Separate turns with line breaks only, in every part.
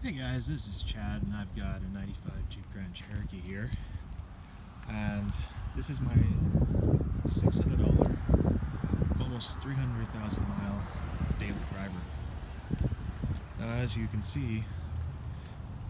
Hey guys, this is Chad and I've got a 95 Jeep Grand Cherokee here, and this is my $600, almost 300,000 mile daily driver. Now as you can see,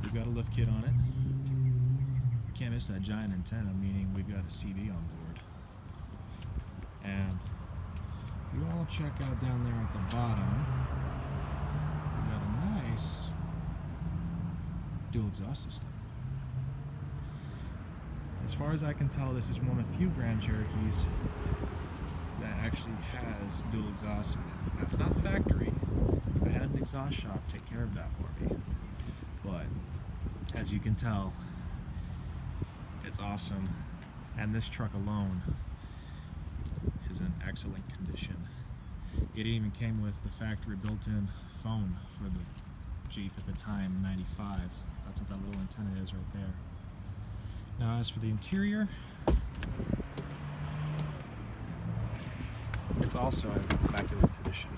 we've got a lift kit on it. Can't miss that giant antenna, meaning we've got a CB on board. And if you all check out down there at the bottom, we've got a nice dual exhaust system. As far as I can tell, this is one of few Grand Cherokees that actually has dual exhaust in it. Now, it's not factory. I had an exhaust shop take care of that for me. But as you can tell, it's awesome. And this truck alone is in excellent condition. It even came with the factory built-in phone for the Jeep at the time, 95. That's what that little antenna is right there. Now as for the interior, it's also in immaculate condition.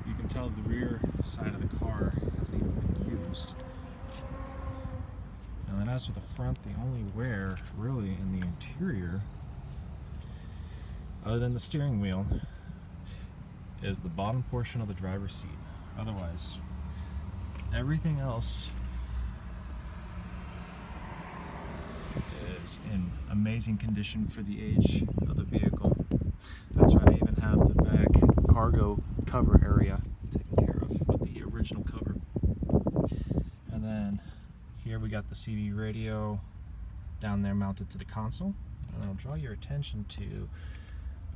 You can tell the rear side of the car hasn't even been used. And then as for the front, the only wear really in the interior, other than the steering wheel, is the bottom portion of the driver's seat. Otherwise, everything else is in amazing condition for the age of the vehicle. That's right, I even have the back cargo cover area taken care of with the original cover. And then here we got the CB radio down there mounted to the console. And then I'll draw your attention to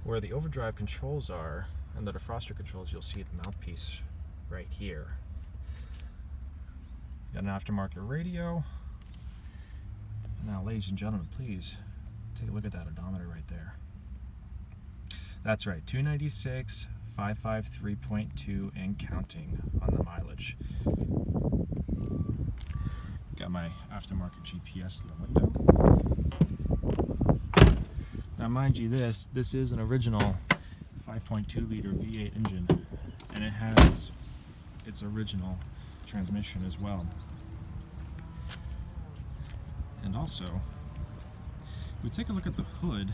where the overdrive controls are and the defroster controls. You'll see the mouthpiece right here. Got an aftermarket radio. Now, ladies and gentlemen, please take a look at that odometer right there. That's right, 296, 553.2 and counting on the mileage. Got my aftermarket GPS in the window. Now, mind you, this is an original 5.2 liter V8 engine, and it has its original transmission as well. And also, if we take a look at the hood,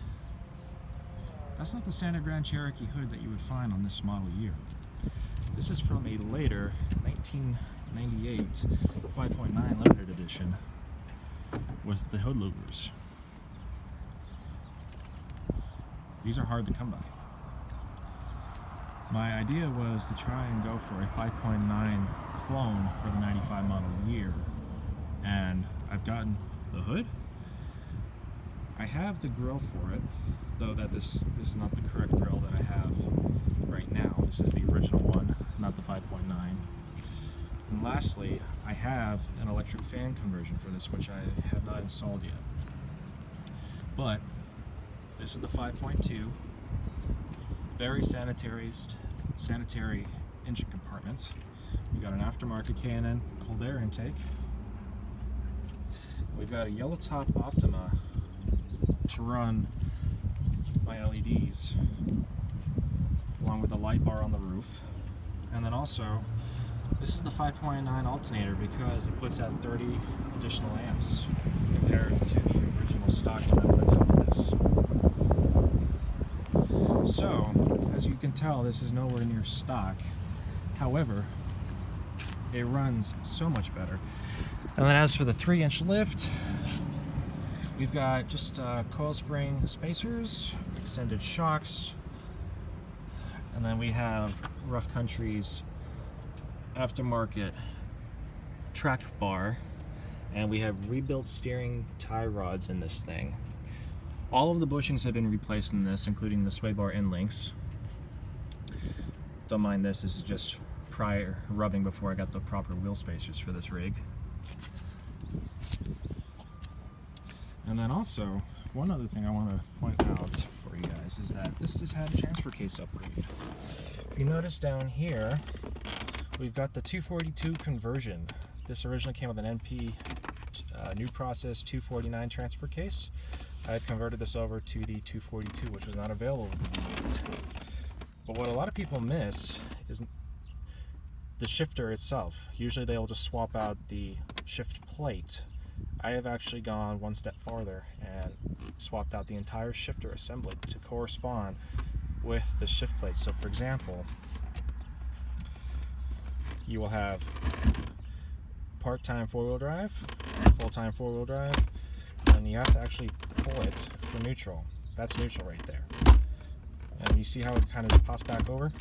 that's not the standard Grand Cherokee hood that you would find on this model year. This is from a later 1998 5.9 limited edition with the hood louvers. These are hard to come by. My idea was to try and go for a 5.9 clone for the 95 model year, and I've gotten the hood. I have the grill for it, though that this is not the correct grill that I have right now. This is the original one, not the 5.9. And lastly, I have an electric fan conversion for this, which I have not installed yet. But this is the 5.2, very sanitary engine compartment. We got an aftermarket K&N cold air intake. We've got a yellow top Optima to run my LEDs, along with a light bar on the roof. And then also, this is the 5.9 alternator because it puts out 30 additional amps compared to the original stock one that would come with this. So, as you can tell, this is nowhere near stock. However, it runs so much better. And then as for the 3-inch lift, we've got just coil spring spacers, extended shocks, and then we have Rough Country's aftermarket track bar, and we have rebuilt steering tie rods in this thing. All of the bushings have been replaced in this, including the sway bar end links. Don't mind this is just prior rubbing before I got the proper wheel spacers for this rig. And then also, one other thing I want to point out for you guys is that this has had a transfer case upgrade. If you notice down here, we've got the 242 conversion. This originally came with an NP new process 249 transfer case. I had converted this over to the 242, which was not available with the V8. But what a lot of people miss is the shifter itself, usually they'll just swap out the shift plate. I have actually gone one step farther and swapped out the entire shifter assembly to correspond with the shift plate. So for example, you will have part-time four-wheel drive, full-time four-wheel drive, and you have to actually pull it for neutral. That's neutral right there. And you see how it kind of pops back over?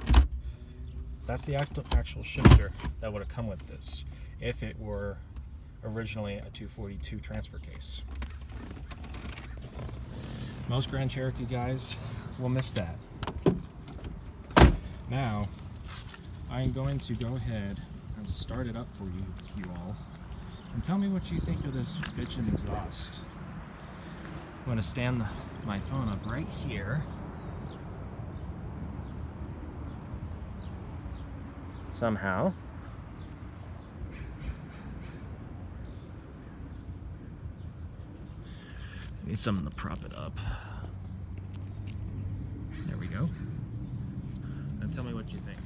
That's the actual shifter that would have come with this if it were originally a 242 transfer case. Most Grand Cherokee guys will miss that. Now, I'm going to go ahead and start it up for you all, and tell me what you think of this bitchin' exhaust. I'm going to stand my phone up right here. Somehow. Need something to prop it up. There we go. And tell me what you think.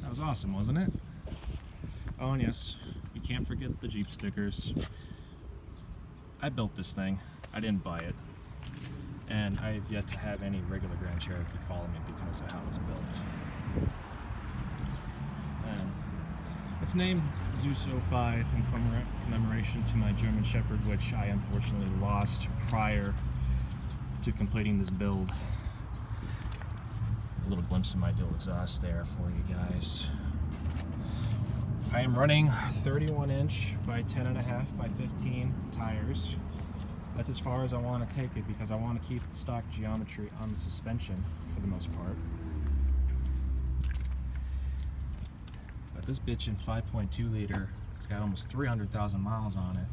That was awesome, wasn't it? Oh, and yes, you can't forget the Jeep stickers. I built this thing. I didn't buy it. And I've yet to have any regular Grand Cherokee follow me because of how it's built. And it's named Zeus 05 in commemoration to my German Shepherd, which I unfortunately lost prior to completing this build. A little glimpse of my dual exhaust there for you guys. I am running 31-inch by 10.5 by 15 tires. That's as far as I want to take it because I want to keep the stock geometry on the suspension for the most part. But this bitchin' 5.2 liter, it's got almost 300,000 miles on it,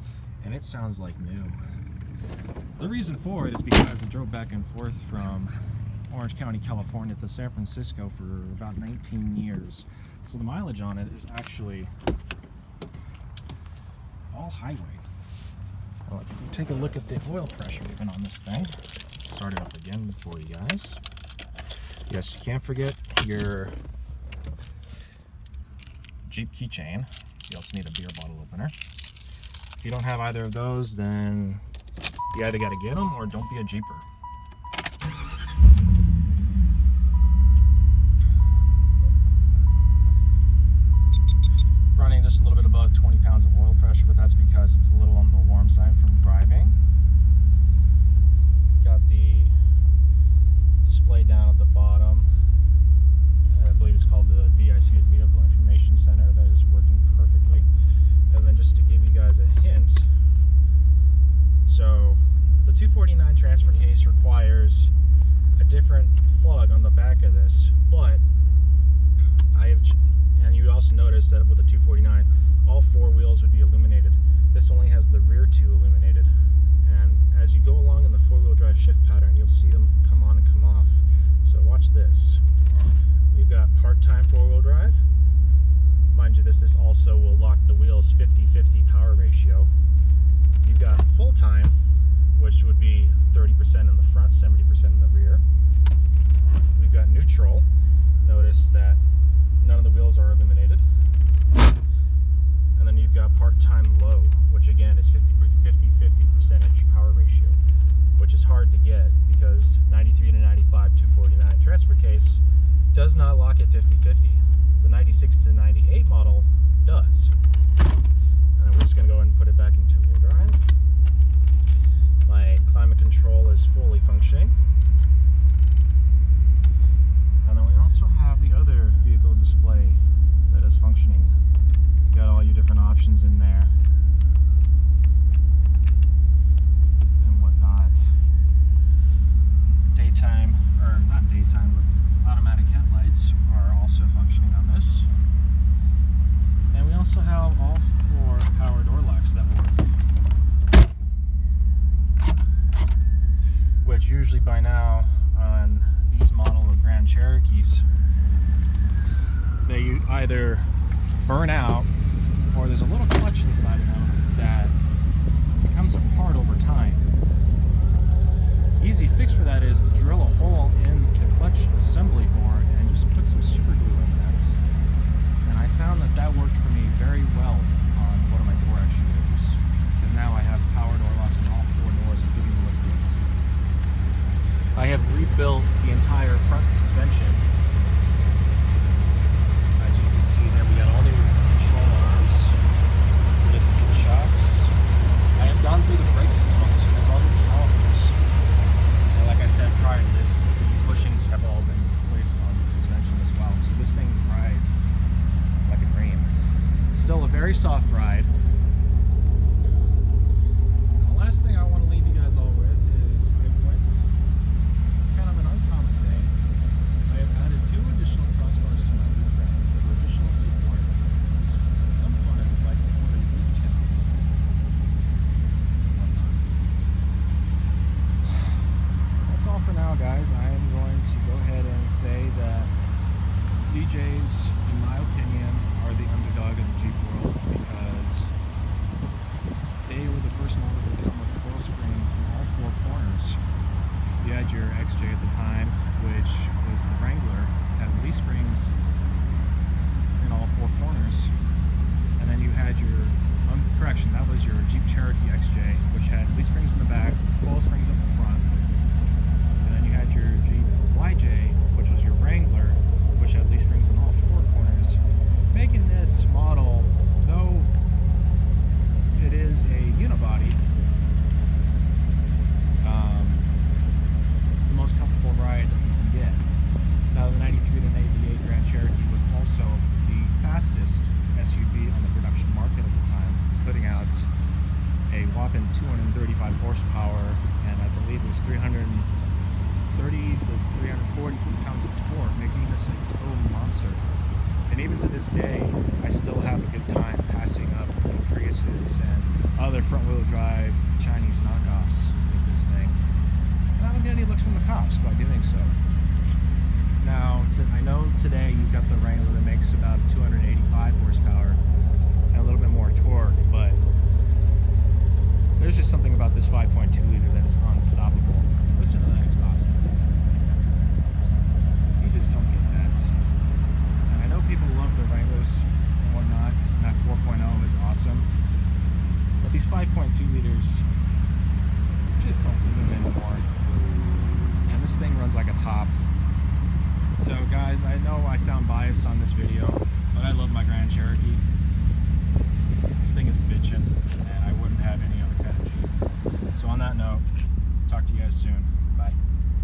and it sounds like new. The reason for it is because I drove back and forth from Orange County, California to San Francisco for about 19 years. So the mileage on it is actually all highway. Well, if you take a look at the oil pressure even on this thing, start it up again for you guys. Yes, you can't forget your Jeep keychain. You also need a beer bottle opener. If you don't have either of those, then you either got to get them or don't be a Jeeper. Running just a little bit above 20 pounds of oil pressure, but that's because it's a little on the warm side from driving. Got the display down at the bottom. I believe it's called the VIC, Vehicle Information Center. That is working perfectly. And then just to give you guys a hint, so the 249 transfer case requires a different plug on the back of this, but and you also notice that with the 249, all four wheels would be illuminated. This only has the rear two illuminated. And as you go along in the four-wheel drive shift pattern, you'll see them come on and come off. So watch this. We've got part-time four-wheel drive. Mind you, this also will lock the wheels 50-50 power ratio. You've got full-time, which would be 30% in the front, 70% in the rear. We've got neutral. Notice that none of the wheels are illuminated. And then you've got part-time low, which again is 50-50 percentage power ratio, which is hard to get because 93 to 95 249 transfer case does not lock at 50-50. The 96 to 98 model does. And we're just going to go ahead and put it back in two-wheel drive. is fully functioning. And then we also have the other vehicle display that is functioning. You got all your different options in there and whatnot. Daytime, or not daytime, but automatic headlights are also functioning on this. And we also have all 4 power door locks that work, which usually by now on these model of Grand Cherokees, they either burn out or there's a little clutch inside of them that becomes apart over time. Easy fix for that is to drill a hole in the clutch assembly for it and just put some super glue in that. And I found that that worked for me very well on one of my door actuators, because now I have power door locks on all 4 doors, including the lift gate. I have rebuilt the entire front suspension. As you can see there, we got all new control arms, lift gate shocks. I have gone through the brake system on this one, it's all new calipers. And like I said prior to this, bushings have all been placed on the suspension as well. So this thing rides like a dream. Still a very soft ride. The last thing I want to leave you guys all with is I went kind of an uncommon thing. I have added 2 additional crossbars to my roof rack for additional support. At some point I would like to order a roof tent on this thing. That's all for now, guys. I am going to go ahead and say that CJs, in my opinion, are the underdog of the Jeep world because they were the first model to come with coil springs in all 4 corners. You had your XJ at the time, which was the Wrangler, had leaf springs in all 4 corners. And then you had your, correction, that was your Jeep Cherokee XJ, which had leaf springs in the back, coil springs up front. And then you had your Jeep YJ, which was your Wrangler, which had leaf springs in all 4 corners, making this model, though it is a unibody, the most comfortable ride that you can get. Now, the 93 to 88 Grand Cherokee was also the fastest SUV on the production market at the time, putting out a whopping 235 horsepower, and I believe it was 330 to 340 pounds of torque, making this a total monster. And even to this day, I still have a good time passing up Priuses and other front-wheel drive Chinese knockoffs with this thing. And I don't get any looks from the cops by doing so. Now, I know today you've got the Wrangler that makes about 285 horsepower and a little bit more torque, but there's just something about this 5.2 liter that is unstoppable. Listen to that exhaust sound. You just don't get that. And I know people love the Wranglers and whatnot, and that 4.0 is awesome. But these 5.2 liters, you just don't see them anymore. And this thing runs like a top. So guys, I know I sound biased on this video, but I love my Grand Cherokee. This thing is bitchin', and I wouldn't have any other kind of Jeep. So on that note, talk to you guys soon.